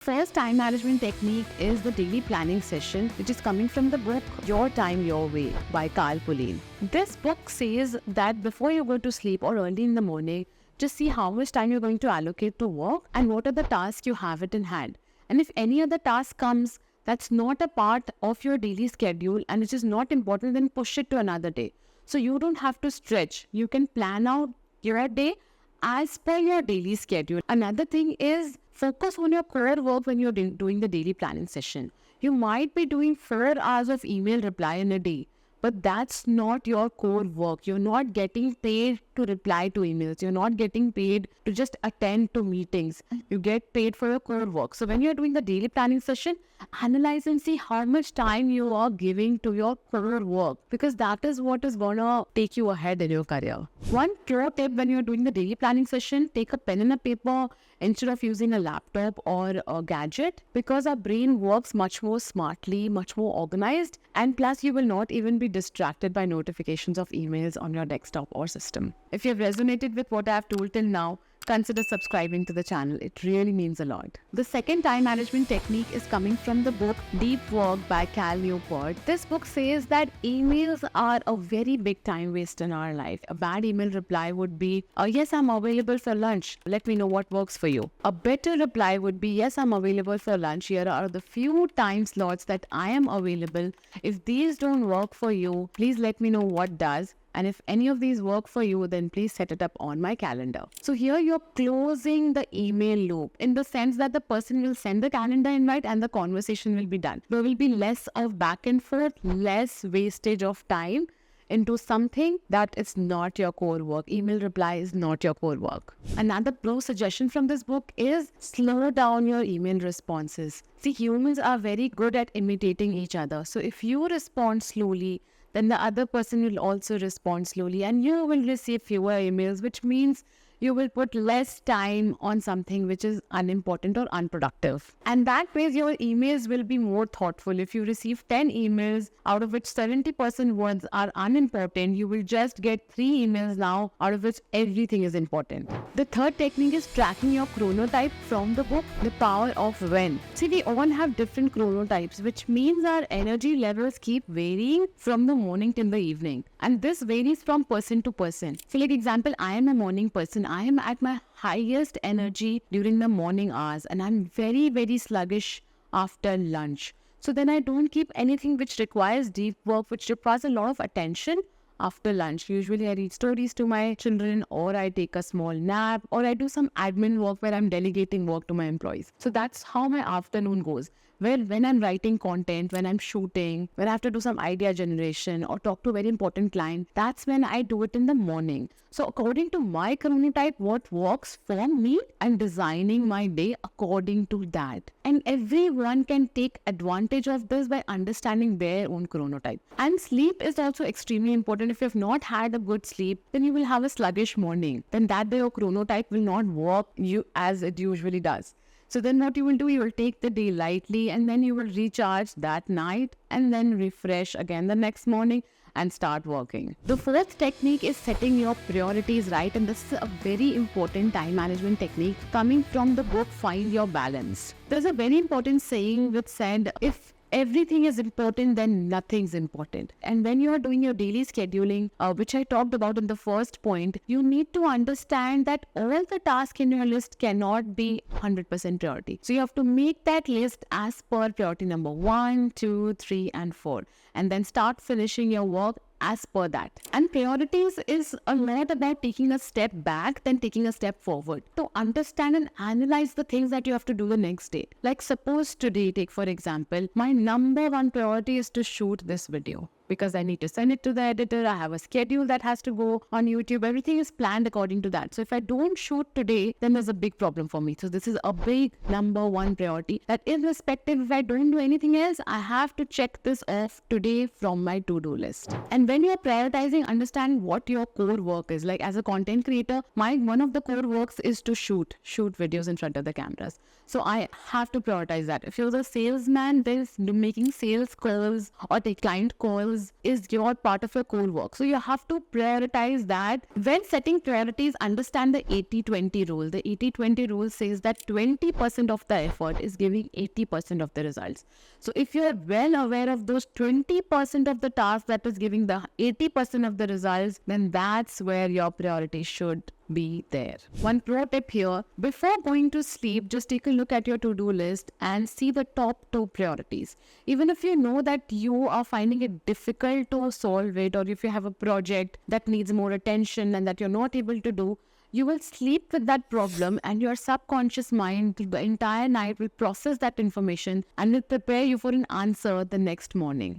First time management technique is the daily planning session, which is coming from the book Your Time, Your Way by Carl Pullein. This book says that before you go to sleep or early in the morning, just see how much time you're going to allocate to work and what are the tasks you have it in hand. And if any other task comes that's not a part of your daily schedule and which is not important, then push it to another day. So you don't have to stretch. You can plan out your day as per your daily schedule. Another thing is focus on your core work when you're doing the daily planning session. You might be doing 4 hours of email reply in a day, but that's not your core work. You're not getting paid to reply to emails. You're not getting paid to just attend to meetings. You get paid for your core work. So when you're doing the daily planning session, analyze and see how much time you are giving to your core work, because that is what is gonna take you ahead in your career. One pro tip when you're doing the daily planning session, take a pen and a paper instead of using a laptop or a gadget, because our brain works much more smartly, much more organized, and plus you will not even be distracted by notifications of emails on your desktop or system. If you have resonated with what I have told till now, consider subscribing to the channel. It really means a lot. The second time management technique is coming from the book Deep Work by Cal Newport. This book says that emails are a very big time waste in our life. A bad email reply would be, yes, I'm available for lunch. Let me know what works for you. A better reply would be, yes, I'm available for lunch. Here are the few time slots that I am available. If these don't work for you, please let me know what does. And if any of these work for you, then please set it up on my calendar. So here you're closing the email loop in the sense that the person will send the calendar invite and the conversation will be done. There will be less of back and forth, less wastage of time into something that is not your core work. Email reply is not your core work. Another pro suggestion from this book is slow down your email responses. See, humans are very good at imitating each other. So if you respond slowly, then the other person will also respond slowly and you will receive fewer emails, which means you will put less time on something which is unimportant or unproductive. And that way your emails will be more thoughtful. If you receive 10 emails, out of which 70% words are unimportant, you will just get 3 emails now, out of which everything is important. The third technique is tracking your chronotype from the book, The Power of When. See, we all have different chronotypes, which means our energy levels keep varying from the morning till the evening. And this varies from person to person. For example, I am a morning person. I am at my highest energy during the morning hours and I'm very, very sluggish after lunch. So then I don't keep anything which requires deep work, which requires a lot of attention after lunch. Usually I read stories to my children, or I take a small nap, or I do some admin work where I'm delegating work to my employees. So that's how my afternoon goes. Well, when I'm writing content, when I'm shooting, when I have to do some idea generation or talk to a very important client, that's when I do it in the morning. So according to my chronotype, what works for me, I'm designing my day according to that. And everyone can take advantage of this by understanding their own chronotype. And sleep is also extremely important. If you have not had a good sleep, then you will have a sluggish morning. Then that day your chronotype will not work as it usually does. So then what you will do, you will take the day lightly and then you will recharge that night and then refresh again the next morning and start working. The fourth technique is setting your priorities right, and this is a very important time management technique coming from the book Find Your Balance. There's a very important saying which said, if everything is important, then nothing's important. And when you are doing your daily scheduling, which I talked about in the first point, you need to understand that all the tasks in your list cannot be 100% priority. So you have to make that list as per priority number 1, 2, 3, and 4. And then start finishing your work as per that. And priorities is a lot about taking a step back than taking a step forward to understand and analyze the things that you have to do the next day. Like suppose today, take for example, my number one priority is to shoot this video, because I need to send it to the editor. I have a schedule that has to go on YouTube. Everything is planned according to that. So if I don't shoot today, then there's a big problem for me. So this is a big number one priority, that irrespective if I don't do anything else, I have to check this off today from my to-do list. And when you're prioritizing, understand what your core work is. Like as a content creator, one of the core works is to shoot videos in front of the cameras. So I have to prioritize that. If you're a salesman, there's making sales calls or the client calls is your part of your core work. So you have to prioritize that. When setting priorities, understand the 80-20 rule. The 80-20 rule says that 20% of the effort is giving 80% of the results. So if you are well aware of those 20% of the task that is giving the 80% of the results, then that's where your priority should be there. One pro tip here: before going to sleep, just take a look at your to-do list and see the top 2 priorities. Even if you know that you are finding it difficult to solve it, or if you have a project that needs more attention and that you're not able to do, you will sleep with that problem, and your subconscious mind the entire night will process that information and will prepare you for an answer the next morning.